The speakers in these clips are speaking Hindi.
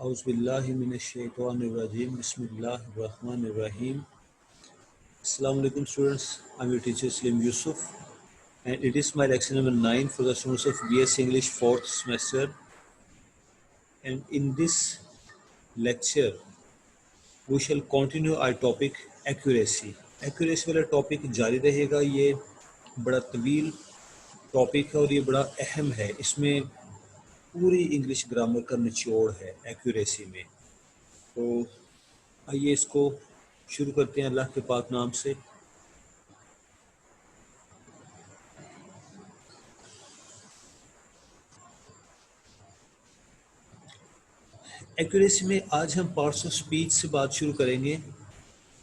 Auzubillahiminash-shaytanir-rajim. Bismillahir-rahmanir-rahim. Assalamu alaikum students. I'm your teacher Slim Yusuf, and it is my lecture number 9 for the students of BS English 4th semester. And in this lecture, we shall continue our topic accuracy. Accuracy वाला टॉपिक जारी रहेगा। ये बड़ा तवील टॉपिक है और ये बड़ा अहम है। इसमें पूरी इंग्लिश ग्रामर का निचोड़ है एक्यूरेसी में। तो आइए इसको शुरू करते हैं अल्लाह के पाक नाम से। एक्यूरेसी में आज हम पार्ट्स ऑफ स्पीच से बात शुरू करेंगे।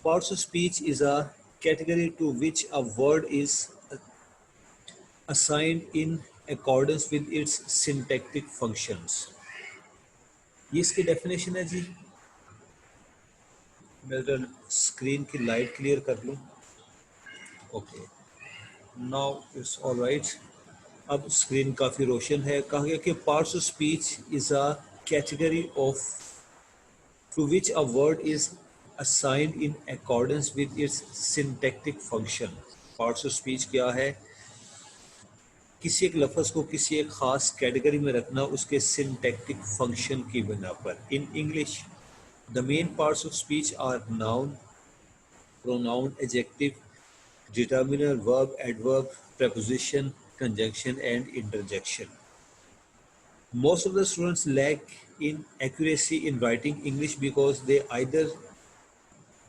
Parts of speech is a category to which a word is assigned in accordance with its syntactic functions. ये इसकी डेफिनेशन है जी। मैं जरा स्क्रीन की लाइट क्लियर कर लूँ। Okay, now it's alright. अब स्क्रीन काफ़ी रोशन है। कहा गया कि parts of speech is a category of to which a word is assigned in accordance with its syntactic function. Parts of speech क्या है? किसी एक लफ्ज़ को किसी एक ख़ास कैटेगरी में रखना उसके सिंटैक्टिक फंक्शन की बिना पर। In English the main parts of speech are noun, pronoun, adjective, determiner, verb, adverb, preposition, conjunction and interjection. Most of the students lack in accuracy in writing English because they either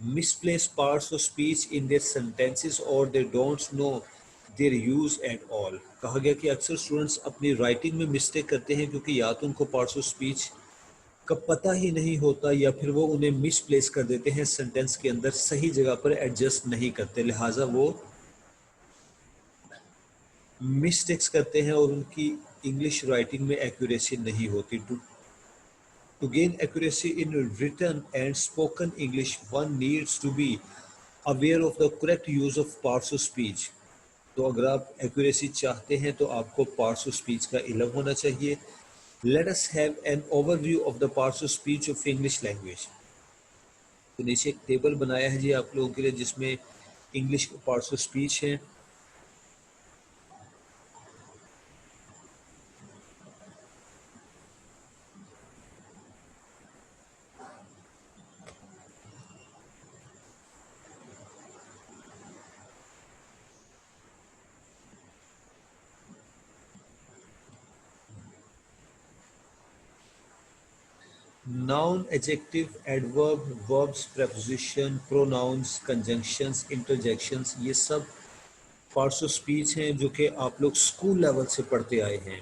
misplace parts of speech in their sentences or they don't know their use at all. कहा गया कि अक्सर स्टूडेंट्स अपनी राइटिंग में मिस्टेक करते हैं क्योंकि या तो उनको पार्ट्स ऑफ स्पीच का पता ही नहीं होता या फिर वो उन्हें मिसप्लेस कर देते हैं, सेंटेंस के अंदर सही जगह पर एडजस्ट नहीं करते, लिहाजा वो मिस्टेक्स करते हैं और उनकी इंग्लिश राइटिंग में एक्यूरेसी नहीं होती। To gain accuracy in written and spoken English one needs to be aware of the correct use of parts of speech. तो अगर आप एक्यूरेसी चाहते हैं तो आपको पार्ट्स ऑफ स्पीच का इल्म होना चाहिए। Let us have an overview of the parts of speech of English language. तो नीचे एक टेबल बनाया है जी आप लोगों के लिए जिसमें इंग्लिश के पार्ट्स ऑफ स्पीच हैं। Noun, adjective, adverb, verbs, preposition, pronouns, conjunctions, interjections, ये सब पार्ट्स ऑफ स्पीच हैं जो कि आप लोग स्कूल लेवल से पढ़ते आए हैं।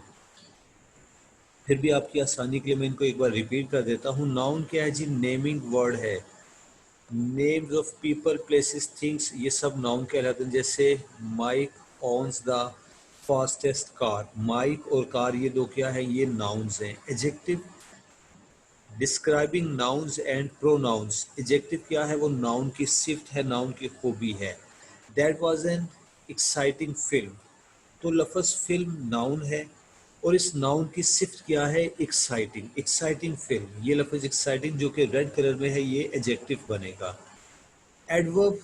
फिर भी आपकी आसानी के लिए मैं इनको एक बार रिपीट कर देता हूँ। नाउन क्या है जी? नेमिंग वर्ड है। Names of people, places, things, ये सब नाउन कहलाते हैं। जैसे Mike owns the fastest car. Mike और कार ये दो क्या है? ये नाउन्स हैं। Adjective describing nouns and pronouns. Adjective क्या है? वो नाउन की सिफ्त है, नाउन की खूबी है। That was an exciting film. तो लफ्ज़ फिल्म नाउन है और इस नाउन की सिफ्त क्या है? एक्साइटिंग। एक्साइटिंग फिल्म, ये लफ्ज़ एक्साइटिंग जो कि रेड कलर में है, ये एडजेक्टिव बनेगा। Adverb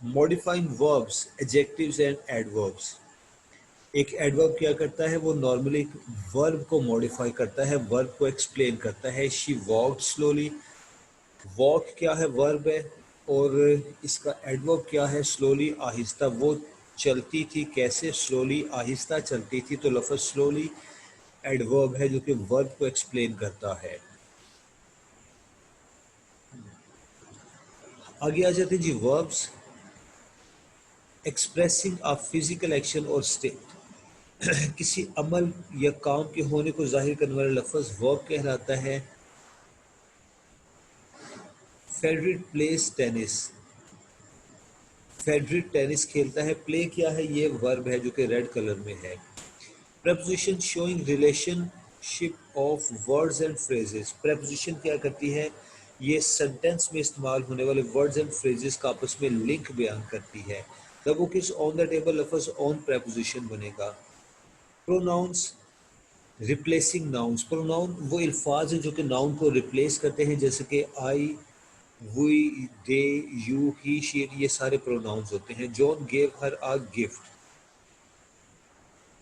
modifying verbs, adjectives and adverbs. एक एडवर्ब क्या करता है? वो नॉर्मली वर्ब को मॉडिफाई करता है, वर्ब को एक्सप्लेन करता है। She walked slowly. वॉक क्या है? वर्ब है। और इसका एडवर्ब क्या है? स्लोली, आहिस्ता। वो चलती थी कैसे? स्लोली, आहिस्ता चलती थी। तो लफ्ज़ स्लोली एडवर्ब है जो कि वर्ब को एक्सप्लेन करता है। आगे आ जाते हैं जी verbs. Expressing a physical action और स्टेट। किसी अमल या काम के होने को जाहिर करने वाला लफ्ज़ वर्ब कहलाता है। Frederick plays tennis. Frederick tennis खेलता है। प्ले क्या है? ये वर्ब है जो कि रेड कलर में है। Preposition showing relationship of words and phrases. Preposition क्या करती है? ये सेंटेंस में इस्तेमाल होने वाले वर्ड्स एंड फ्रेजेस का आपस में लिंक बयान करती है। The book is on the table, लफ्ज़ ऑन प्रेपोजिशन बनेगा। प्रोनाउंस रिप्लेसिंग नाउन्स, प्रोनाउन वो अल्फाज हैं जो कि नाउन को रिप्लेस करते हैं, जैसे कि I, we, they, you, he, she, ये सारे प्रोनाउंस होते हैं। John gave her a gift.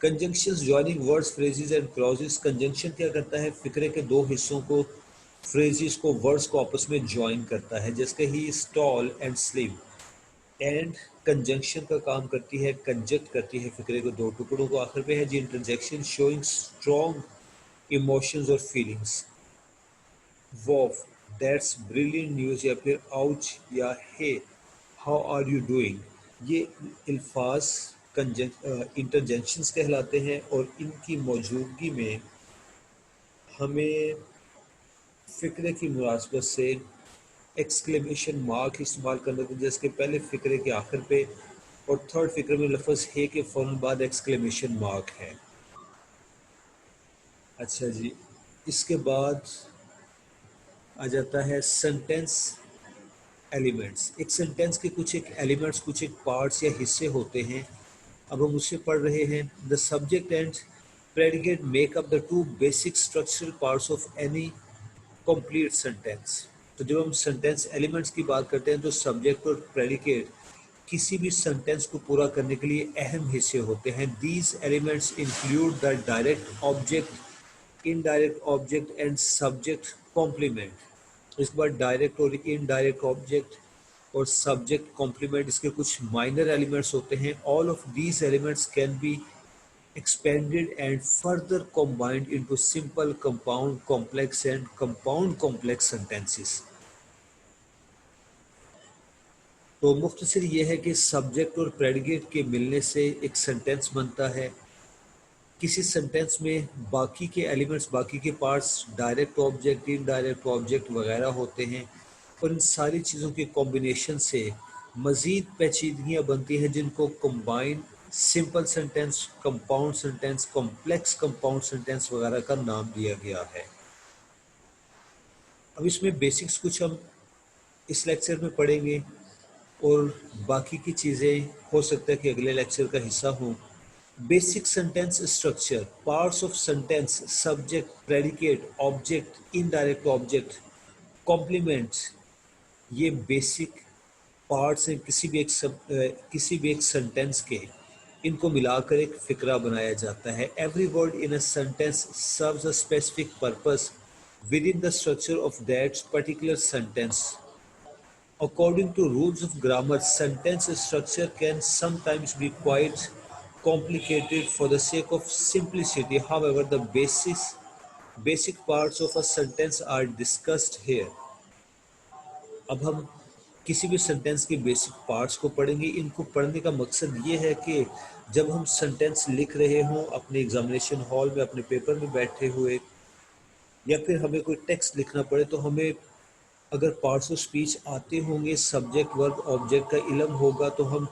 Conjunctions joining words, phrases and clauses. Conjunction क्या करता है, फिक्रे के दो हिस्सों को, फ्रेजेस को, वर्ड्स को आपस में ज्वाइन करता है, जैसे he is tall and slim. And conjunction का काम करती है, कंजक्ट करती है फिक्रे को दो टुकड़ों को। आखिर पे है जी इंटरजेक्शन, शोइंग स्ट्रॉन्ग इमोशंस और फीलिंग्स। वॉफ, दैट्स ब्रिलियंट न्यूज़, या फिर आउच, या हे, हाउ आर यू डूइंग। ये अल्फाज इंटरजेक्शंस कहलाते हैं, और इनकी मौजूदगी में हमें फ़िक्रे की मुनासबत से एक्सक्लेमेशन मार्क इस्तेमाल करना चाहिए, जिसके पहले फ़िक्रे के आखिर पे, और थर्ड फ़िक्रे में लफ्ज़ हे के फ़ौरन बाद एक्सक्लेमेशन मार्क है। अच्छा जी, इसके बाद आ जाता है सेंटेंस एलिमेंट्स। एक सेंटेंस के कुछ एक एलिमेंट्स, कुछ एक पार्ट्स या हिस्से होते हैं। अब हम उससे पढ़ रहे हैं। The subject and predicate make up the two basic structural parts of any complete sentence. तो जब हम सेंटेंस एलिमेंट्स की बात करते हैं तो सब्जेक्ट और प्रेडिकेट किसी भी सेंटेंस को पूरा करने के लिए अहम हिस्से होते हैं। These elements include the direct object, indirect object and subject complement. इसके बाद डायरेक्ट और इनडायरेक्ट ऑब्जेक्ट और सब्जेक्ट कॉम्प्लीमेंट, इसके कुछ माइनर एलिमेंट्स होते हैं। All of these elements can be expanded and further combined into simple, compound, complex and compound complex sentences। तो मुख्तसर ये है कि सब्जेक्ट और प्रेडिकेट के मिलने से एक सेंटेंस बनता है। किसी सेंटेंस में बाकी के एलिमेंट्स, बाकी के parts, direct object, indirect object वगैरह होते हैं, और इन सारी चीज़ों के कॉम्बिनेशन से मज़ीद पेचीदगियाँ बनती हैं, जिनको combine simple sentence, compound sentence, complex compound sentence वगैरह का नाम दिया गया है। अब इसमें बेसिक्स कुछ हम इस लेक्चर में पढ़ेंगे, और बाकी की चीज़ें हो सकता है कि अगले लेक्चर का हिस्सा हों। Basic sentence structure, parts of sentence, subject, predicate, object, indirect object, complements, ये बेसिक पार्ट्स हैं किसी भी एक सेंटेंस के। इनको मिलाकर एक फिक्रा बनाया जाता है। Every word in a sentence serves a specific purpose with in the structure of that particular sentence. According to rules of grammar, sentence structure can sometimes be quite complicated for the sake of simplicity. However, the basic parts of a sentence are discussed here. अब हम किसी भी सेंटेंस के बेसिक पार्ट्स को पढ़ेंगे। इनको पढ़ने का मकसद ये है कि जब हम सेंटेंस लिख रहे हों अपने एग्जामिनेशन हॉल में, अपने पेपर में बैठे हुए, या फिर हमें कोई टेक्स्ट लिखना पड़े, तो हमें अगर पार्ट्स ऑफ स्पीच आते होंगे, सब्जेक्ट वर्ब ऑब्जेक्ट का इल्म होगा, तो हम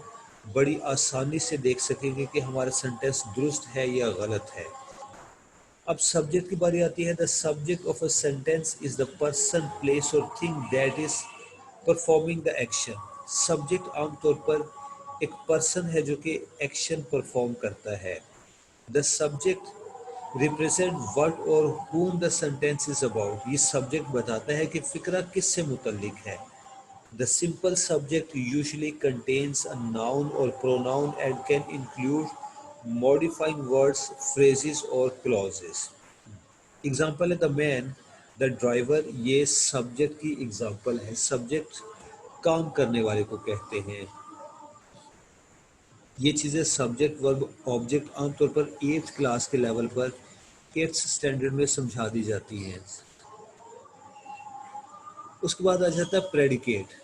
बड़ी आसानी से देख सकेंगे कि हमारा सेंटेंस दुरुस्त है या गलत है। अब सब्जेक्ट की बारी आती है। The subject of a sentence is the person, place or thing that is performing the action. Subject आमतौर पर एक पर्सन है जो कि एक्शन परफॉर्म करता है। The subject represent what or whom the sentence is about. ये सब्जेक्ट बताता है कि फिक्रा किससे मुतल्लिक है। The simple subject usually contains a noun or pronoun and can include modifying words, phrases or clauses. Example है द मैन, द ड्राइवर, ये सब्जेक्ट की एग्जाम्पल है। सब्जेक्ट काम करने वाले को कहते हैं। ये चीज़ें सब्जेक्ट वर्ब ऑब्जेक्ट आमतौर पर 8th क्लास के लेवल पर, 8th स्टैंडर्ड में समझा दी जाती हैं। उसके बाद आ जाता है predicate.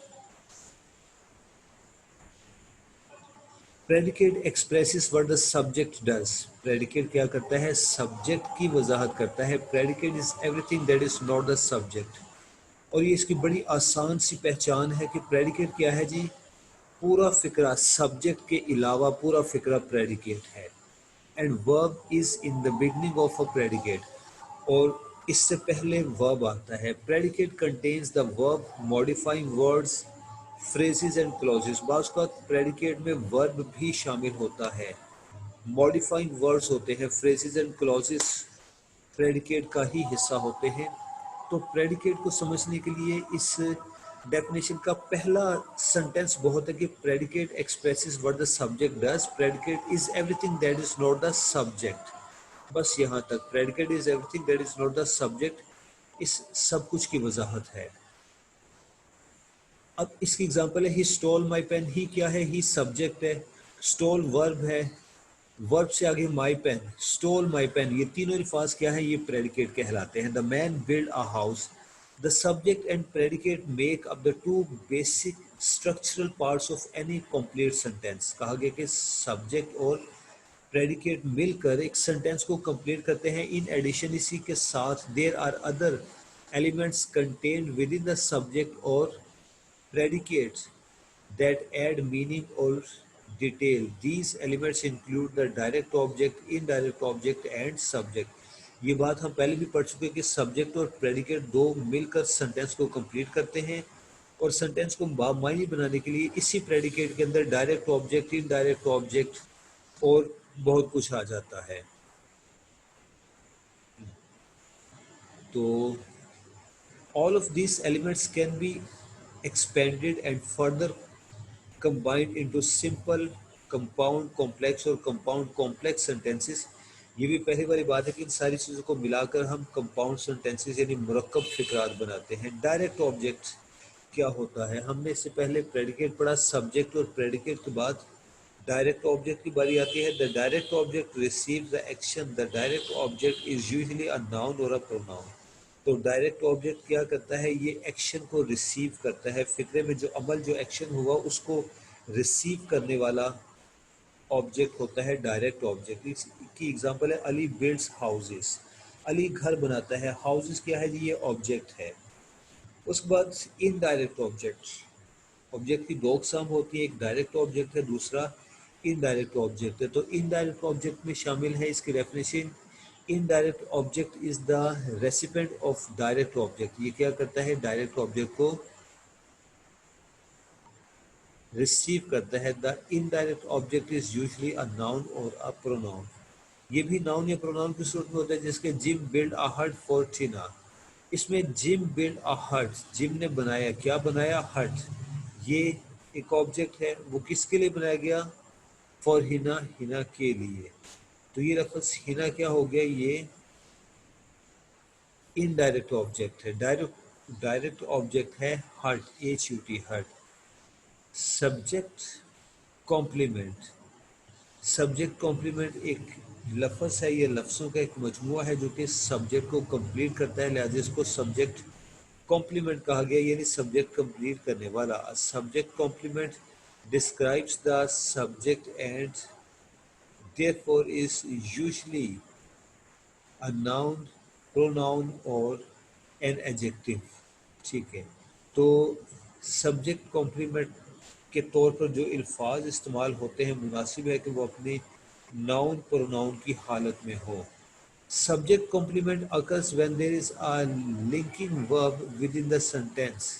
Predicate expresses what the subject does. Predicate क्या करता है, सब्जेक्ट की वजाहत करता है। Predicate is everything that is not the subject. और ये इसकी बड़ी आसान सी पहचान है कि प्रेडिकेट क्या है जी, पूरा फिक्रा सब्जेक्ट के अलावा पूरा फिक्रा प्रेडिकेट है। And verb is in the beginning of a predicate, और इससे पहले वर्ब आता है। Predicate contains the verb modifying words, phrases and clauses. बाज़ का प्रेडिकेट में वर्ब भी शामिल होता है, मॉडिफाइंग वर्ड्स होते हैं, फ्रेजेस एंड क्लॉजेस प्रेडिकेट का ही हिस्सा होते हैं। तो प्रेडिकेट को समझने के लिए इस डेफिनेशन का पहला सेंटेंस बहुत है कि predicate expresses what the subject does, predicate is everything that is not the subject. बस यहाँ तक, predicate is everything that is not the subject, इस सब कुछ की वजाहत है। अब इसकी एग्जांपल है ही स्टोल माई पेन। ही क्या है? ही सब्जेक्ट है, स्टोल वर्ब है, वर्ब से आगे my pen, stole my pen, ये तीनों अल्फाज क्या है? ये प्रेडिकेट कहलाते हैं। The man build a house, the subject and predicate make up the two basic structural parts of any complete sentence. कहा गया कि सब्जेक्ट और प्रेडिकेट मिलकर एक सेंटेंस को कंप्लीट करते हैं। इन एडिशन, इसी के साथ, there are other elements contained within the subject और predicates that add meaning or detail. These elements include the direct object, indirect object and subject. ये बात हम पहले भी पढ़ चुके हैं कि सब्जेक्ट और प्रेडिकेट दो मिलकर सेंटेंस को कंप्लीट करते हैं, और सेंटेंस को बामायनी बनाने के लिए इसी प्रेडिकेट के अंदर डायरेक्ट ऑब्जेक्ट, इनडायरेक्ट ऑब्जेक्ट और बहुत कुछ आ जाता है। तो all of these elements can be expanded and further combined into simple, compound, complex और compound complex sentences। ये भी पहली बारी बात है कि इन सारी चीज़ों को मिलाकर हम कंपाउंड सेंटेंसेस यानी मुरक्कब फिक्रात बनाते हैं। डायरेक्ट ऑब्जेक्ट क्या होता है? हमने इससे पहले प्रेडिकेट पढ़ा, सब्जेक्ट और प्रेडिकेट के बाद डायरेक्ट ऑब्जेक्ट की बारी आती है। The direct object receives the action, the direct object is usually a noun और अ प्रोनाउन। तो डायरेक्ट ऑब्जेक्ट क्या करता है? ये एक्शन को रिसीव करता है, फिक्रे में जो अमल, जो एक्शन हुआ उसको रिसीव करने वाला ऑब्जेक्ट होता है डायरेक्ट ऑब्जेक्ट। इसकी एग्जांपल है अली बिल्ड्स हाउसेस, अली घर बनाता है। हाउसेस क्या है जी? ये ऑब्जेक्ट है। उसके बाद इनडायरेक्ट ऑब्जेक्ट, ऑब्जेक्ट की दो अक़साम होती है, एक डायरेक्ट ऑब्जेक्ट है, दूसरा इनडायरेक्ट ऑब्जेक्ट है। तो इनडायरेक्ट ऑब्जेक्ट में शामिल है, इसकी definition, indirect object is the recipient of direct object. ये क्या करता है? डायरेक्ट ऑब्जेक्ट को रिसीव करता है। The indirect object is usually a noun और अ प्रोनाउन। ये भी नाउन या प्रोनाउन की सूरत में होता है, जिसके जिम बिल्ड अ हट फॉर टीना। इसमें जिम बिल्ड अ हट, जिम ने बनाया, क्या बनाया? हट। ये एक ऑब्जेक्ट है, वो किसके लिए बनाया गया? फॉर हिना, हिना के लिए। तो ये लफ्ज़ हिना क्या हो गया? ये इनडायरेक्ट ऑब्जेक्ट है। डायरेक्ट डायरेक्ट ऑब्जेक्ट है हट, HUT, हट। सब्जेक्ट कॉम्प्लीमेंट, सब्जेक्ट कॉम्प्लीमेंट एक लफ्ज़ है, ये लफ्ज़ों का एक मजमूआ है जो कि सब्जेक्ट को कंप्लीट करता है, लिहाजा इसको सब्जेक्ट कॉम्प्लीमेंट कहा गया, यानी सब्जेक्ट कंप्लीट करने वाला। Subject complement describes the subject and therefore is usually a noun, pronoun और an adjective। ठीक है, तो सब्जेक्ट कॉम्प्लीमेंट के तौर पर जो अल्फाज इस्तेमाल होते हैं, मुनासिब है कि वो अपने नाउन प्रोनाउन की हालत में हो। Subject complement occurs when there is a linking verb within the sentence।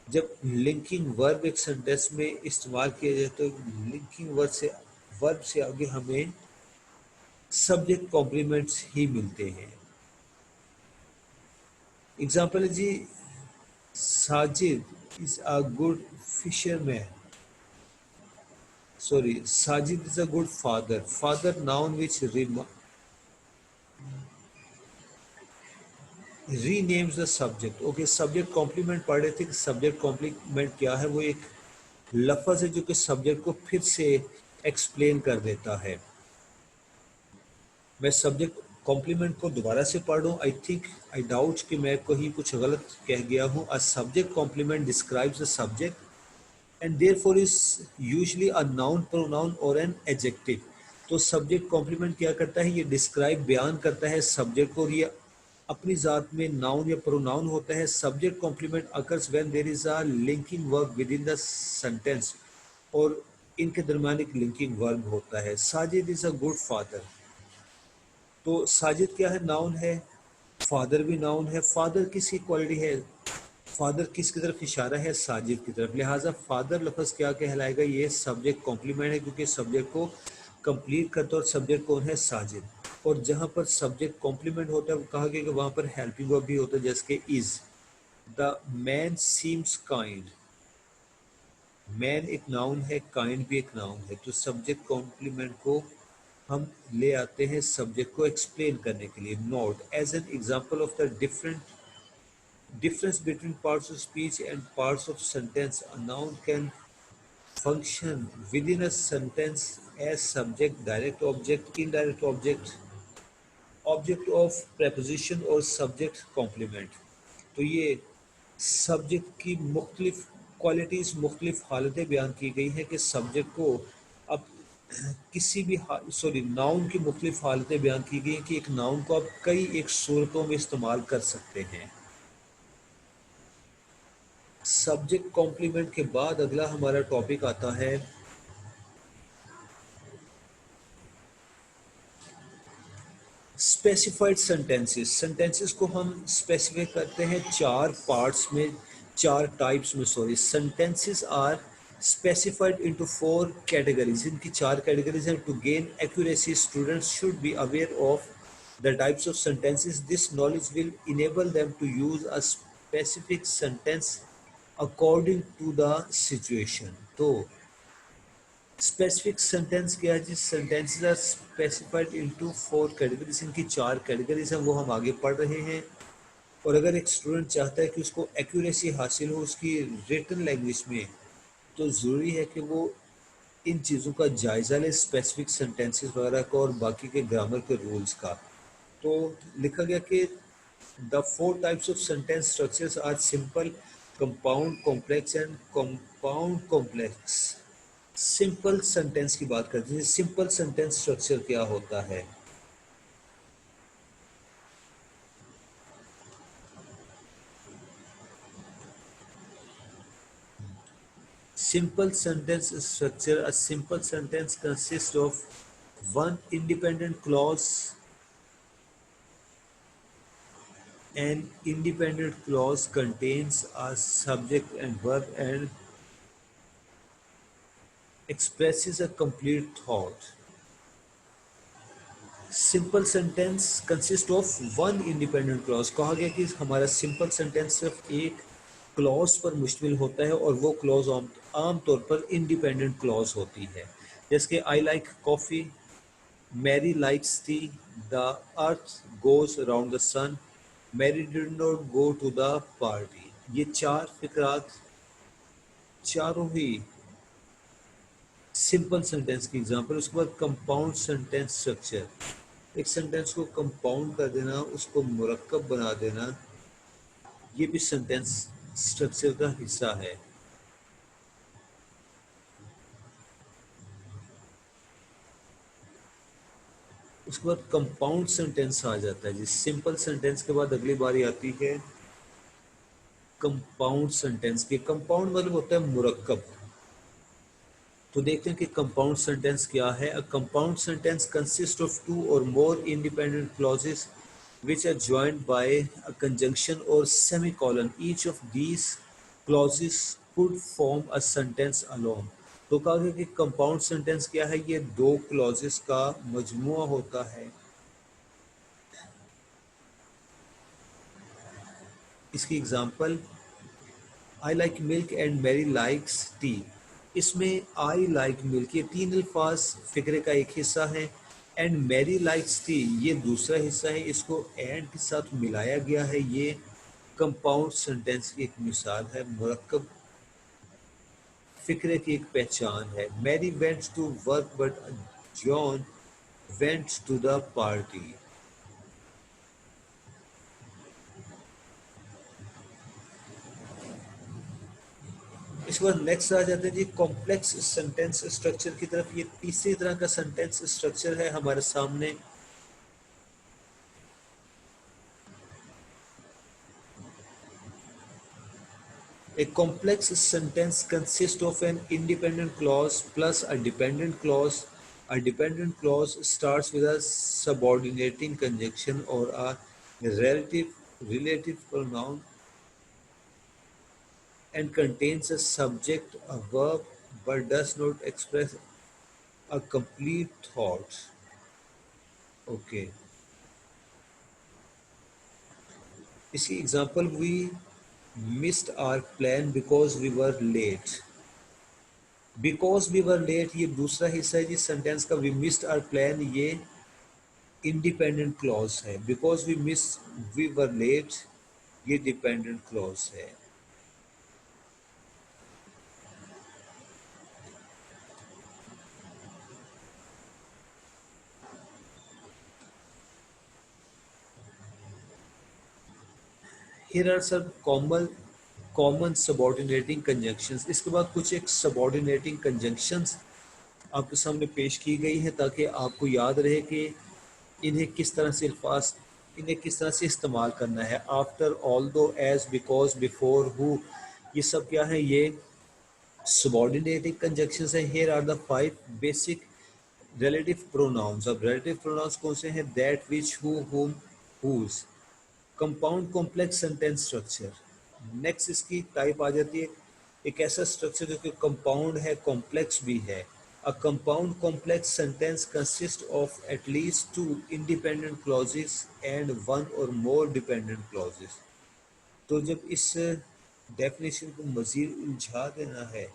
जब लिंकिंग वर्ब एक सेंटेंस में इस्तेमाल किया जाए तो लिंकिंग वर्ब से आगे हमें सब्जेक्ट कॉम्प्लीमेंट्स ही मिलते हैं। एग्जाम्पल है जी, Sajid is a good fisherman, sorry, Sajid is a good father. Father noun which renames the subject. Okay, subject complement पढ़ रहे थे कि सब्जेक्ट कॉम्प्लीमेंट क्या है? वो एक लफ्ज़ है जो कि सब्जेक्ट को फिर से एक्सप्लेन कर देता है। मैं सब्जेक्ट कॉम्प्लीमेंट को दोबारा से पढ़ रहा हूँ। आई थिंक, आई डाउट कि मैं कहीं कुछ गलत कह गया हूँ। A subject complement describes the subject and therefore is usually a noun, pronoun और एन एडजेक्टिव। तो सब्जेक्ट कॉम्प्लीमेंट क्या करता है? ये डिस्क्राइब, बयान करता है सब्जेक्ट को, और ये अपनी ज़ात में नाउन या प्रोनाउन होता है। Subject complement occurs when there is a linking verb within the sentence, और इनके दरमियान एक लिंकिंग वर्ब होता है। Sajid is a good father, तो साजिद क्या है? नाउन है, फादर भी नाउन है। फादर किसकी क्वालिटी है? फादर किसकी तरफ इशारा है? साजिद की तरफ। लिहाजा फादर लफ्ज़ क्या कहलाएगा? ये सब्जेक्ट कॉम्प्लीमेंट है, क्योंकि सब्जेक्ट को कंप्लीट करता है, और सब्जेक्ट कौन है? साजिद। और जहाँ पर सब्जेक्ट कॉम्प्लीमेंट होता है वो कहा गया कि वहाँ पर हेल्पिंग वर्ब भी होता है, जैसे कि is. The man seems kind, man एक नाउन है, काइंड भी एक नाउन है, तो सब्जेक्ट कॉम्प्लीमेंट को हम ले आते हैं सब्जेक्ट को एक्सप्लेन करने के लिए। Note as an example of the different difference between parts of speech and parts of sentence, a noun can function within a sentence as subject, direct object, indirect object, object of preposition और सब्जेक्ट कॉम्प्लीमेंट। तो ये सब्जेक्ट की मुख्तलिफ क्वालिटीज़, मुख्तलिफ हालतें बयान की गई हैं कि सब्जेक्ट को अब किसी भी सॉरी नाउन की मुख्तलिफ हालतें बयान की गई हैं कि एक नाउन को आप कई एक सूरतों में इस्तेमाल कर सकते हैं। सब्जेक्ट कॉम्प्लीमेंट के बाद अगला हमारा टॉपिक आता है स्पेसिफाइड सेंटेंसेस। सेंटेंसेस को हम स्पेसिफाई करते हैं चार पार्ट्स में, चार टाइप्स में sorry. Sentences are specified into four categories, इनकी चार कैटेगरीज हैं। To gain accuracy students should be aware of the types of sentences. This knowledge will enable them to use a specific sentence according to the situation. तो स्पेसिफिक सेंटेंस क्या है जी? Sentences are specified into four categories, इनकी चार कैटेगरीज हैं, वो हम आगे पढ़ रहे हैं। और अगर एक स्टूडेंट चाहता है कि उसको एक्यूरेसी हासिल हो उसकी रिटन लैंग्वेज में, तो ज़रूरी है कि वो इन चीज़ों का जायज़ा ले, स्पेसिफिक सेंटेंसेस वगैरह का और बाकी के ग्रामर के रूल्स का। तो लिखा गया कि the four types of sentence structures are simple, compound, complex and compound complex. Simple sentence की बात करते हैं। सिंपल सेंटेंस स्ट्रक्चर क्या होता है? Simple sentence structure. A simple sentence consists of one independent clause. An independent clause contains a subject and verb and expresses a complete thought. Simple sentence consist of one independent clause. कहा गया कि हमारा सिंपल सेंटेंस सिर्फ एक क्लॉज पर मुश्तमिल होता है और वो क्लॉज आम तौर पर इंडिपेंडेंट क्लॉज होती है। जैसे कि I like coffee, Mary likes tea, the earth goes around the sun, Mary did not go to the party. ये चार फिक्रात चारों ही सिंपल सेंटेंस की एग्जांपल। उसके बाद कंपाउंड सेंटेंस स्ट्रक्चर। एक सेंटेंस को कंपाउंड कर देना, उसको मुरक्कब बना देना, ये भी सेंटेंस स्ट्रक्चर का हिस्सा है। उसके बाद कंपाउंड सेंटेंस आ जाता है जी। सिंपल सेंटेंस के बाद अगली बारी आती है कंपाउंड सेंटेंस की। कंपाउंड मतलब होता है मुरक्कब। तो देखते हैं कि कंपाउंड सेंटेंस क्या है। A compound sentence consist of two or more independent clauses which are joined by a conjunction or semicolon. Each of these clauses could form a sentence alone. तो कहा गया कि कंपाउंड सेंटेंस क्या है? ये दो क्लॉजेस का मजमुआ होता है। इसकी example, I like milk and Mary likes tea. इसमें आई लाइक मिल्क ये तीन अल्फाज फिक्रे का एक हिस्सा है, एंड मैरी लाइक्स टी ये दूसरा हिस्सा है। इसको एंड के साथ मिलाया गया है। ये कंपाउंड सेंटेंस की एक मिसाल है, मुरक्कब फिक्रे की एक पहचान है। Mary went to work but John went to the party. इसके बाद नेक्स्ट आ जाते हैं जी कॉम्प्लेक्स सेंटेंस स्ट्रक्चर की तरफ। ये तीसरी तरह का सेंटेंस स्ट्रक्चर है हमारे सामने। A complex sentence consists of an independent clause plus a dependent clause. A dependent clause starts with a subordinating conjunction or a relative pronoun and contains a subject, a verb, but does not express a complete thought. ओके, इसकी example, we missed our plan because we were late. Because we were late ये दूसरा हिस्सा है जिस सेंटेंस का, वी मिस्ड आवर प्लान ये इंडिपेंडेंट क्लॉज है। बिकॉज वी वर लेट ये डिपेंडेंट क्लॉज है। Here are some common subordinating conjunctions. इसके बाद कुछ एक सबऑर्डिनेटिंग कंजंक्शंस आपके सामने पेश की गई है ताकि आपको याद रहे कि इन्हें किस तरह से अल्फाज, इन्हें किस तरह से इस्तेमाल करना है। आफ्टर, ऑल दो, एज, बिकॉज, बिफोर, हु, ये सब क्या है, ये subordinating conjunctions है। here are the 5 basic relative pronouns। अब relative pronouns कौन से हैं, that, which, who, whom, whose। compound complex sentence structure। next इसकी टाइप आ जाती है एक ऐसा स्ट्रक्चर जो कि कंपाउंड है, कॉम्प्लेक्स भी है। A compound complex sentence consists of at least 2 independent clauses and 1 or more dependent clauses। तो जब इस डेफिनेशन को मजीद उलझा देना है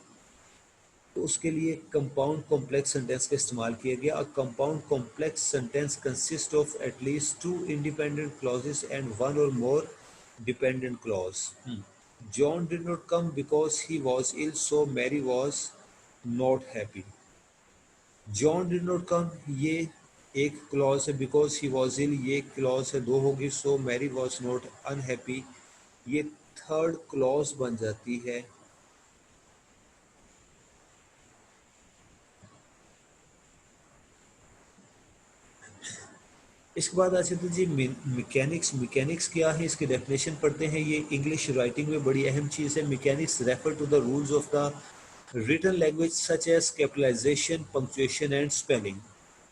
तो उसके लिए कंपाउंड कॉम्प्लेक्स सेंटेंस का इस्तेमाल किया गया। A compound complex sentence consist of at least 2 independent clauses and 1 or more dependent clause। John did not come because he was ill, so Mary was not happy। John did not come ये एक क्लॉज है, बिकॉज ही वॉज इल ये क्लॉज है, दो होगी, सो मैरी वॉज नॉट अनहैप्पी ये थर्ड क्लॉज बन जाती है। इसके बाद आ जाते जी मैकेनिक्स। मैकेनिक्स क्या है, इसकी डेफिनेशन पढ़ते हैं। ये इंग्लिश राइटिंग में बड़ी अहम चीज़ है। Mechanics refer to the rules of the written language such as capitalisation, punctuation and spelling.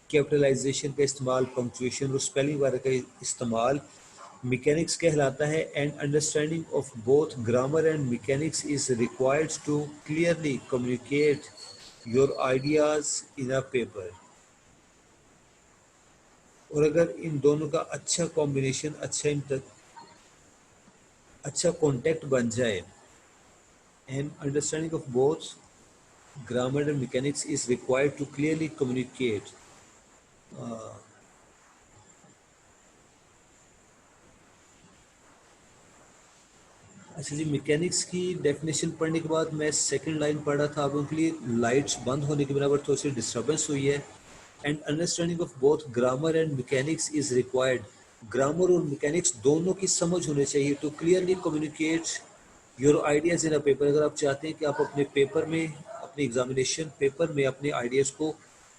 Capitalisation का इस्तेमाल, पंक्चुएशन और स्पेलिंग वगैरह का इस्तेमाल मैकेनिक्स कहलाता है। And understanding of both grammar and mechanics is required to clearly communicate your ideas in a paper. और अगर इन दोनों का अच्छा कॉम्बिनेशन, अच्छा कॉन्टेक्ट बन जाए, and understanding of both grammar and mechanics is required to clearly communicate. अच्छा जी, मैकेनिक्स की डेफिनेशन पढ़ने के बाद मैं सेकंड लाइन पढ़ रहा था, आप उनके लिए लाइट्स बंद होने के बिना पर थोड़ी सी डिस्टर्बेंस हुई है। And understanding of both grammar and mechanics is required. Grammar और मैकेनिक्स दोनों की समझ होनी चाहिए to clearly communicate your ideas in a paper. अगर आप चाहते हैं कि आप अपने पेपर में, अपने एग्जामिनेशन पेपर में अपने आइडियाज़ को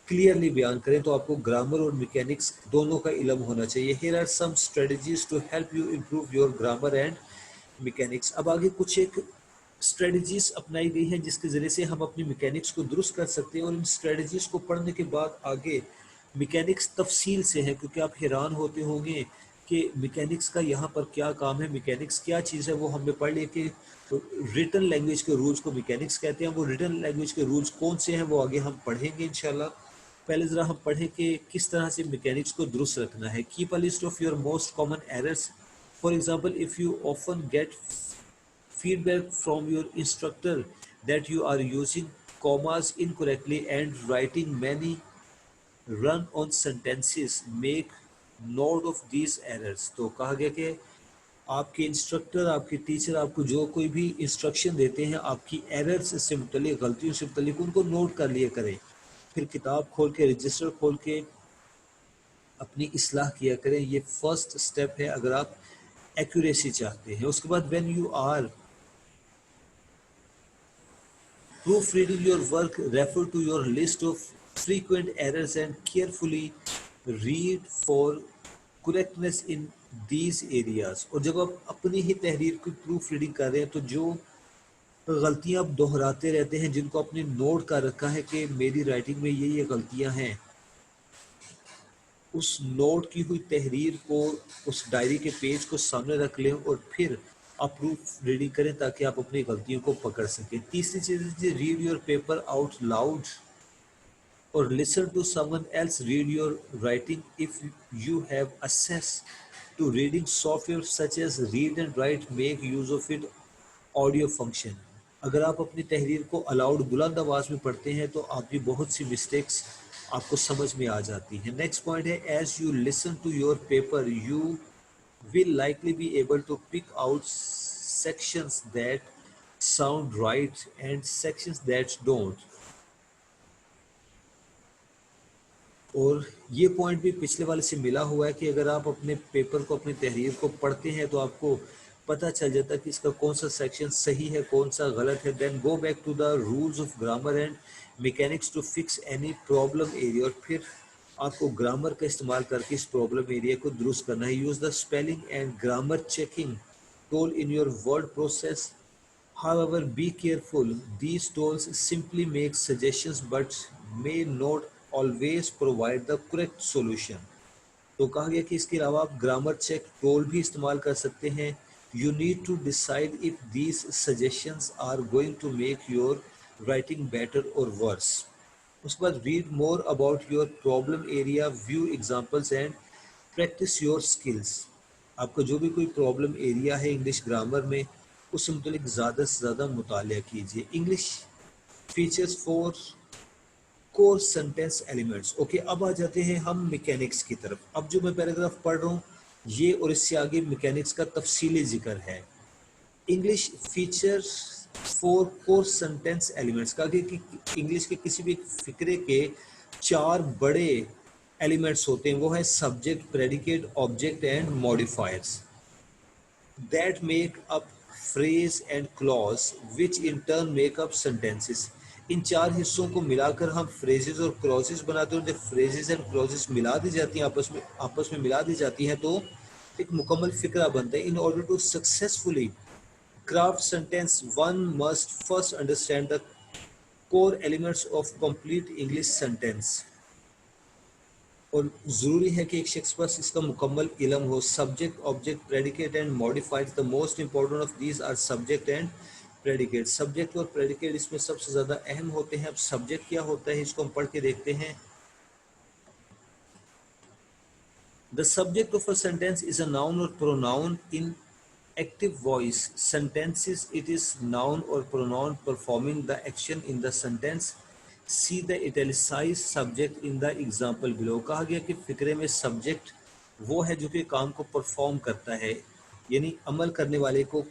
क्लियरली बयान करें तो आपको ग्रामर और मैकेनिक्स दोनों का इल्म होना चाहिए। Here are some strategies to help you improve your grammar and mechanics. अब आगे कुछ एक स्ट्रेटजीज अपनाई गई हैं जिसके ज़रिए से हम अपनी मैकेनिक्स को दुरुस्त कर सकते हैं। और इन स्ट्रेटजीज को पढ़ने के बाद आगे मैकेनिक्स तफसील से है, क्योंकि आप हैरान होते होंगे कि मैकेनिक्स का यहाँ पर क्या काम है, मैकेनिक्स क्या चीज़ है। वो हमने पढ़ लिया कि रिटन लैंग्वेज के रूल्स को मैकेनिक्स कहते हैं। वो रिटन लैंग्वेज के रूल्स कौन से हैं वो आगे हम पढ़ेंगे इंशाल्लाह। पहले ज़रा हम पढ़ें कि किस तरह से मैकेनिक्स को दुरुस्त रखना है। Keep a list of your most common errors. For example, if you often get feedback from your instructor that you are using commas incorrectly and writing many run-on sentences, make note of these errors। तो कहा गया कि आपके इंस्ट्रक्टर, आपके टीचर आपको जो कोई भी इंस्ट्रक्शन देते हैं आपकी एरर्स से मुतल्लिक, गलतियों से मुतल्लिक, उनको नोट कर लिया करें। फिर किताब खोल के, रजिस्टर खोल के अपनी इस्लाह किया करें। ये फर्स्ट स्टेप है अगर आप एक्यूरेसी चाहते हैं। उसके बाद when you are proofreading your work, refer to your list of frequent errors and carefully read for correctness in these areas। और जब आप अपनी ही तहरीर की प्रूफ रीडिंग कर रहे हैं तो जो गलतियां आप दोहराते रहते हैं, जिनको आपने नोट कर रखा है कि मेरी राइटिंग में ये गलतियां हैं, उस नोट की हुई तहरीर को, उस डायरी के पेज को सामने रख लें और फिर आप प्रूफ रीडिंग करें ताकि आप अपनी गलतियों को पकड़ सकें। तीसरी चीज़ है read your paper out loud or listen to someone else read your writing if you have access to reading software such as read and write make use of it audio function अगर आप अपनी तहरीर को अलाउड बुलंद आवाज़ में पढ़ते हैं तो आपकी बहुत सी मिस्टेक्स आपको समझ में आ जाती हैं नेक्स्ट पॉइंट है as you listen to your paper you will likely be able to pick out sections that sound right and sections that don't और ये पॉइंट भी पिछले वाले से मिला हुआ है कि अगर आप अपने पेपर को अपनी तहरीर को पढ़ते हैं तो आपको पता चल जाता है कि इसका कौन सा सेक्शन सही है कौन सा गलत है then go back to the rules of grammar and mechanics to fix any problem area और फिर आपको ग्रामर का इस्तेमाल करके इस प्रॉब्लम एरिया को दुरुस्त करना है use the spelling and grammar checking tool in your word process However, be careful. These tools simply make suggestions but may not always provide the correct solution. तो कहा गया कि इसके अलावा आप ग्रामर चेक टूल भी इस्तेमाल कर सकते हैं you need to decide if these suggestions are going to make your writing better or worse उसके बाद read more about your problem area view examples and practice your skills आपका जो भी कोई प्रॉब्लम एरिया है इंग्लिश ग्रामर में उससे मुतलिक ज़्यादा से ज़्यादा मुतालिया कीजिए English features for core sentence elements okay अब आ जाते हैं हम मैकेनिक्स की तरफ अब जो मैं पैराग्राफ पढ़ रहा हूँ ये और इससे आगे मैकेनिक्स का तफसीली जिक्र है English features for core sentence elements का कि इंग्लिश के किसी भी फिक्रे के चार बड़े एलिमेंट्स होते हैं वो है subject predicate object and modifiers that make up phrase and clause which in turn make up sentences इन चार हिस्सों को मिलाकर हम फ्रेजेस और क्लॉजेस बनाते हैं जब फ्रेजेस एंड क्लॉजेस मिला दी जाती हैं आपस में मिला दी जाती हैं तो एक मुकम्मल फिक्रा बनता है in order to successfully craft sentence one must first understand the core elements of complete English sentence और ज़रूरी है कि एक शख्स पास इसका मुकम्मल इल्म हो subject object predicate and modified the most important of these are subject and predicate subject और प्रेडिकेट इसमें सबसे ज़्यादा अहम होते हैं अब सब्जेक्ट क्या होता है इसको हम पढ़ के देखते हैं the subject of a sentence is a noun or pronoun in active voice sentences it is noun or pronoun performing the action in the sentence see the italicized subject in the example below कहा गया कि फिक्रे में सब्जेक्ट वो है जो कि काम को परफॉर्म करता है यानी अमल करने वाले को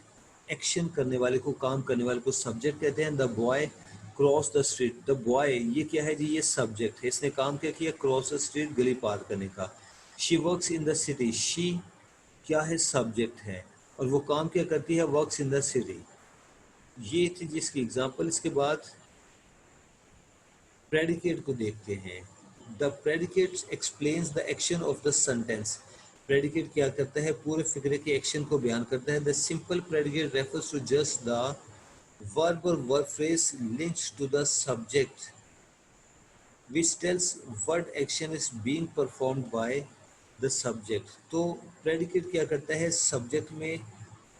एक्शन करने वाले को काम करने वाले को सब्जेक्ट कहते हैं the boy cross the street the boy ये क्या है जी ये सब्जेक्ट है इसने काम क्या किया क्रॉस द स्ट्रीट गली पार करने का she works in the city she क्या है सब्जेक्ट है और वो काम क्या करती है वर्क्स इन द सिटी ये थी जिसकी एग्जांपल इसके बाद प्रेडिकेट को देखते हैं the predicate explains the action of the sentence predicate क्या करता है पूरे फिक्रे के एक्शन को बयान करता है the simple predicate refers to just the verb or verb phrase linked to the subject which tells what action is being performed by the subject तो प्रेडिकेट क्या करता है सब्जेक्ट में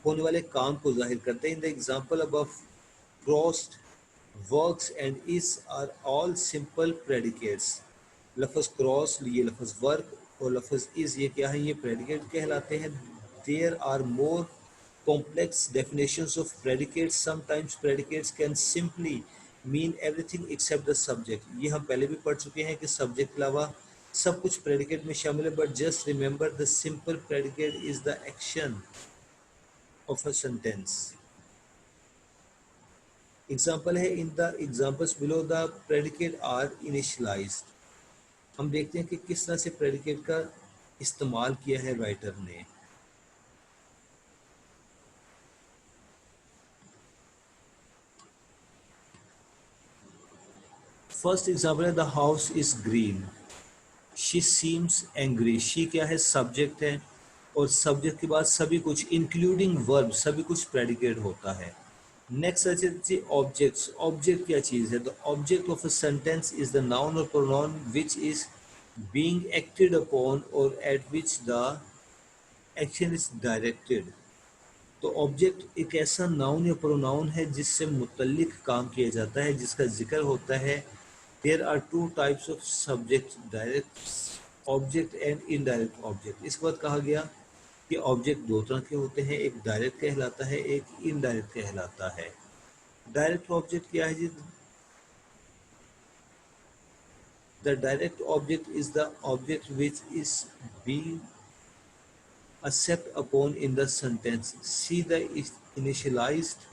होने वाले काम को जाहिर करता है in the example above crossed works and is are all simple predicates लफ्ज़ क्रॉस ये लफ्ज़ वर्क और लफ्ज़ इज ये क्या है ये प्रेडिकेट कहलाते हैं there are more complex definitions of predicates sometimes predicates can simply mean everything except the subject ये हम पहले भी पढ़ चुके हैं कि सब्जेक्ट के अलावा सब कुछ प्रेडिकेट में शामिल है but just remember the simple predicate is the action of a sentence example है in the examples below the predicate are initialized हम देखते हैं कि किस तरह से प्रेडिकेट का इस्तेमाल किया है राइटर ने फर्स्ट एग्जाम्पल है the house is green she seems angry she क्या है सब्जेक्ट है और सब्जेक्ट के बाद सभी कुछ इंक्लूडिंग वर्ब सभी कुछ प्रेडिकेट होता है नेक्स्ट है ऑब्जेक्ट्स ऑब्जेक्ट क्या चीज़ है the object of a sentence is the noun or pronoun which is being acted upon or at which the action is directed तो ऑब्जेक्ट एक ऐसा नाउन या प्रोनाउन है जिससे मुतल्लिक काम किया जाता है जिसका जिक्र होता है there are two types of subject, direct object and indirect object. इसके बाद कहा गया कि ऑब्जेक्ट दो तरह के होते हैं, एक डायरेक्ट कहलाता है, एक इनडायरेक्ट कहलाता है। डायरेक्ट ऑब्जेक्ट क्या है जी? The direct object is the object which is being accept upon in the sentence. See the initialized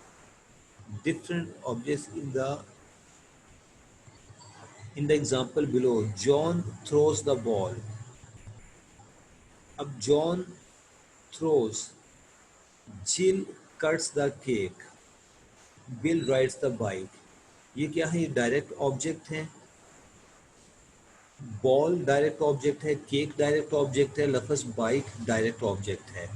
different objects in the example below. John throws the ball. अब John throws, Jill cuts the cake, Bill rides the bike. ये क्या है? ये डायरेक्ट ऑब्जेक्ट है। बॉल डायरेक्ट ऑब्जेक्ट है, केक डायरेक्ट ऑब्जेक्ट है, लफ्ज बाइक डायरेक्ट ऑब्जेक्ट है।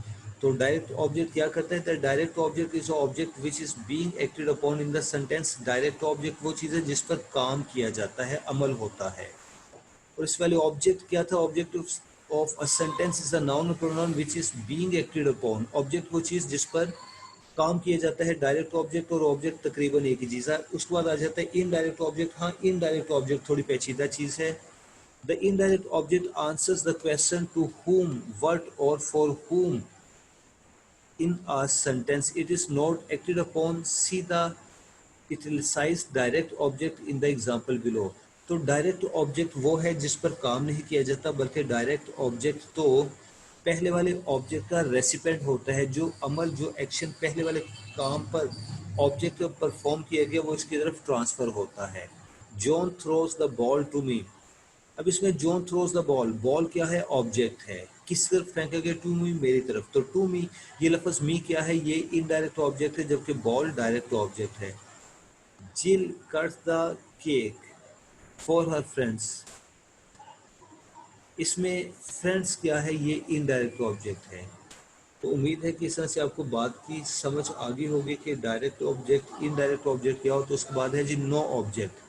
तो डायरेक्ट ऑब्जेक्ट क्या करता है? The direct object is object which is being acted upon in the sentence. Direct object वो चीज़ है जिस पर काम किया जाता है, अमल होता है। और इस वाले ऑब्जेक्ट क्या था? Object of a sentence is a noun or pronoun which is being acted upon. Object वो चीज़ जिस पर काम किया जाता है। डायरेक्ट ऑब्जेक्ट और ऑब्जेक्ट तकरीबन एक ही चीज़ है। उसके बाद आ जाता है इनडायरेक्ट ऑब्जेक्ट। हाँ, इनडायरेक्ट ऑब्जेक्ट थोड़ी पेचीदा चीज़ है। The indirect object answers the question to whom, what, or for whom in a sentence. It is not acted upon. See the italicized direct object in the example below. तो डायरेक्ट ऑब्जेक्ट वो है जिस पर काम नहीं किया जाता, बल्कि डायरेक्ट ऑब्जेक्ट तो पहले वाले ऑब्जेक्ट का रेसिपेंट होता है। जो अमल, जो एक्शन पहले वाले काम पर ऑब्जेक्ट परफॉर्म किया गया वो इसकी तरफ ट्रांसफर होता है। John throws the ball to me. अब इसमें John throws the ball, ball क्या है? ऑब्जेक्ट है। किस तरफ फेंका गया? टू मी, मेरी तरफ। तो टू मी, ये लफ्ज मी क्या है? ये इनडायरेक्ट ऑब्जेक्ट है, जबकि बॉल डायरेक्ट ऑब्जेक्ट है। जिल cuts the cake for her friends. इसमें फ्रेंड्स क्या है? ये इनडायरेक्ट ऑब्जेक्ट है। तो उम्मीद है कि इस तरह से आपको बात की समझ आ गई होगी कि डायरेक्ट ऑब्जेक्ट, इनडायरेक्ट ऑब्जेक्ट क्या हो। तो उसके बाद है जी नो ऑब्जेक्ट।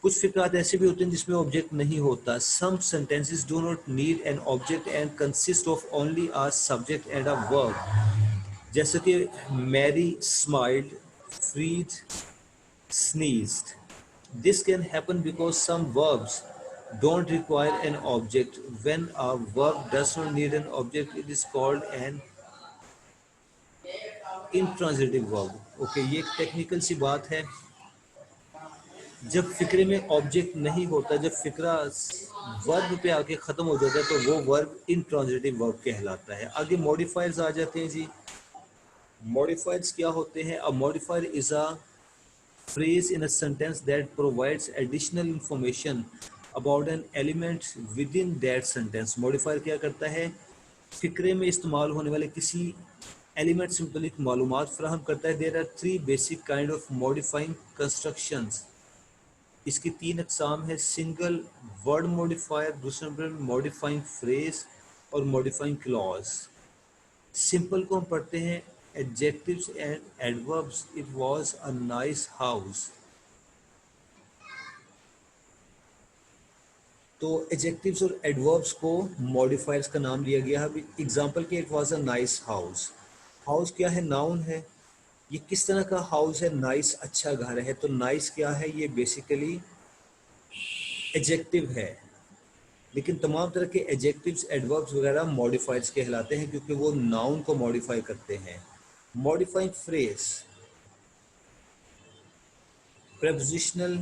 कुछ फिक्रात ऐसे भी होते हैं जिसमें ऑब्जेक्ट नहीं होता। Some sentences do not need an object and consist of only a subject and a verb. जैसे कि Mary smiled, Fred sneezed. This can happen because some verbs don't require an object. When a verb does not need an object, it is called an intransitive verb. Okay, ये एक टेक्निकल सी बात है। जब फिक्रे में ऑब्जेक्ट नहीं होता, जब फिक्रा वर्ब पे आके ख़त्म हो जाता है, तो वो वर्ब इंट्रांजिटिव वर्ब कहलाता है। आगे मॉडिफायर्स आ जाते हैं जी। मॉडिफायर्स क्या होते हैं? A modifier is a phrase in a sentence that provides additional information about an element within that sentence. modifier क्या करता है? फिक्रे में इस्तेमाल होने वाले किसी एलिमेंट से मुतलिक मालूमात फराहम करता है। There are three basic kind of modifying constructions. इसकी तीन अकसाम है। सिंगल वर्ड मॉडिफायर, दूसरे नंबर मॉडिफाइंग फ्रेज और मॉडिफाइंग क्लॉज। सिंपल को हम पढ़ते हैं adjectives and adverbs. It was a nice house. तो एडजेक्टिव्स और एडवर्ब्स को मॉडिफायर्स का नाम दिया गया है। अभी एग्जांपल के, it was a nice house. House क्या है? नाउन है। ये किस तरह का हाउस है? नाइस, अच्छा घर है। तो नाइस क्या है? ये बेसिकली एडजेक्टिव है। लेकिन तमाम तरह के एडजेक्टिव्स, एडवर्ब्स वगैरह मॉडिफायर्स कहलाते हैं, क्योंकि वो नाउन को मॉडिफाई करते हैं। Modifying phrase, prepositional,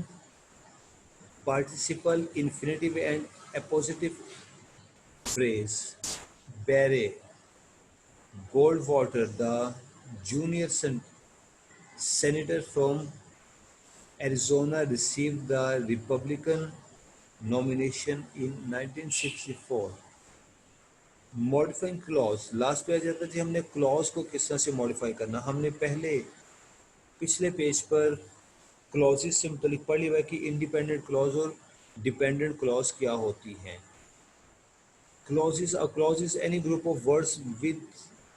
participle, infinitive and appositive phrase. Barry Goldwater, the junior senator from Arizona, received the Republican nomination in 1964. Modifying clause, last पे आ जाता है जी। हमने क्लॉज को किस तरह से मॉडिफाई करना, हमने पहले पिछले पेज पर क्लॉजेस से मुतलिक पढ़ लिया है कि इंडिपेंडेंट क्लॉज और डिपेंडेंट क्लॉज क्या होती हैं। Clauses, a clause is any group of words with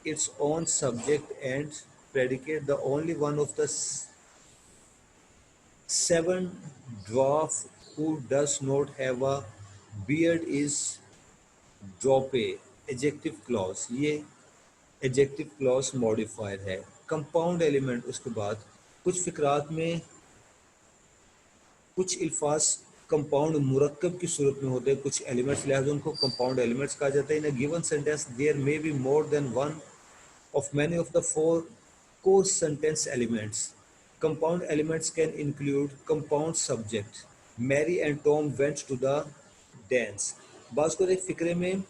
its own subject and predicate. The only one of the seven dwarf who does not have a beard is Drope. Adjective clause, ये adjective clause modifier है। Compound element, उसके बाद कुछ फिक्रात में कुछ अल्फाज कंपाउंड मुरक्कब की सूरत में होते हैं, कुछ एलिमेंट्स, लिहाजा उनको कंपाउंड एलिमेंट्स कहा जाता है। In a given sentence there may be more than one of many of the four core sentence elements. Compound elements can include compound subject. Mary and Tom went to the dance. बाज को एक फिक्रे में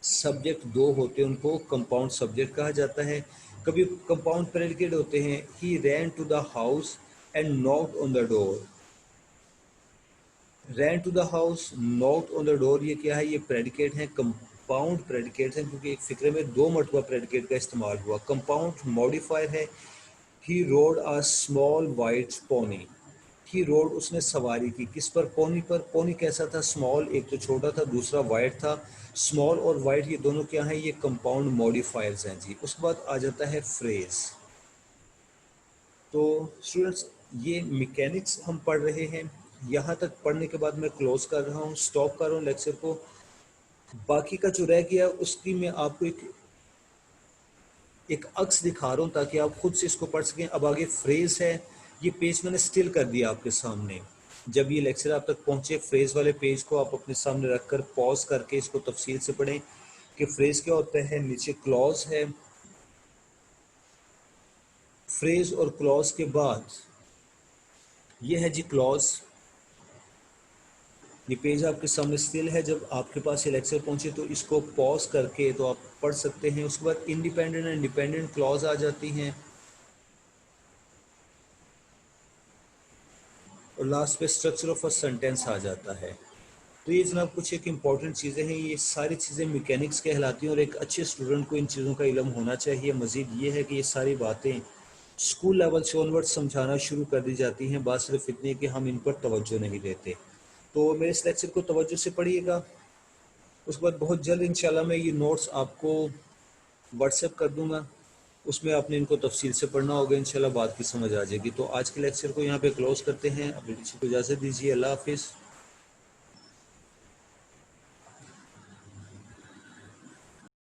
सब्जेक्ट दो होते हैं, उनको कंपाउंड सब्जेक्ट कहा जाता है। कभी कंपाउंड प्रेडिकेट होते हैं, he ran to the house and knocked on the door. Ran to the house, knocked on the door, ये क्या है? ये प्रेडिकेट है, कंपाउंड प्रेडिकेट है, क्योंकि एक फिक्रे में दो मरतबा प्रेडिकेट का इस्तेमाल हुआ। कंपाउंड मॉडिफायर है, he rode a small white pony. He rode, उसने सवारी की, किस पर? पोनी पर। पोनी कैसा था? स्मॉल, एक तो छोटा था, दूसरा वाइट था। स्मॉल और वाइट ये दोनों क्या हैं? ये कंपाउंड मॉडिफायर्स हैं जी। उसके बाद आ जाता है फ्रेज। तो स्टूडेंट्स, ये मैकेनिक्स हम पढ़ रहे हैं। यहाँ तक पढ़ने के बाद मैं क्लोज कर रहा हूँ, स्टॉप कर रहा हूँ लेक्चर को। बाकी का जो रह गया उसकी मैं आपको एक अक्स दिखा रहा हूँ ताकि आप खुद से इसको पढ़ सकें। अब आगे फ्रेज है, ये पेज मैंने स्टिल कर दिया आपके सामने। जब ये लेक्चर आप तक पहुँचे, फ्रेज वाले पेज को आप अपने सामने रखकर पॉज करके इसको तफसील से पढ़ें कि फ्रेज क्या होता है। नीचे क्लॉज है, फ्रेज और क्लॉज के बाद ये है जी क्लॉज। ये पेज आपके सामने स्टिल है, जब आपके पास ये लेक्चर पहुंचे तो इसको पॉज करके तो आप पढ़ सकते हैं। उसके बाद इंडिपेंडेंट एंड डिपेंडेंट क्लॉज आ जाती हैं, और लास्ट पे स्ट्रक्चर ऑफ अ सेंटेंस आ जाता है। तो ये जनाब कुछ एक इंपॉर्टेंट चीज़ें हैं, ये सारी चीज़ें मैकेनिक्स कहलाती हैं और एक अच्छे स्टूडेंट को इन चीज़ों का इल्म होना चाहिए। मज़ीद ये है कि ये सारी बातें स्कूल लेवल से ऑनवर्ड समझाना शुरू कर दी जाती हैं, बात सिर्फ इतनी है कि हम इन पर तवज्जो नहीं देते। तो मेरे इस लेक्चर को तवज्जो से पढ़िएगा। उसके बाद बहुत जल्द इंशाल्लाह मैं ये नोट्स आपको व्हाट्सएप कर दूंगा, उसमें आपने इनको तफसील से पढ़ना होगा, इंशाल्लाह बात की समझ आ जाएगी। तो आज के लेक्चर को यहाँ पे क्लोज करते हैं, अपनी टीचर को इजाज़त दीजिए। अल्लाह हाफिज़।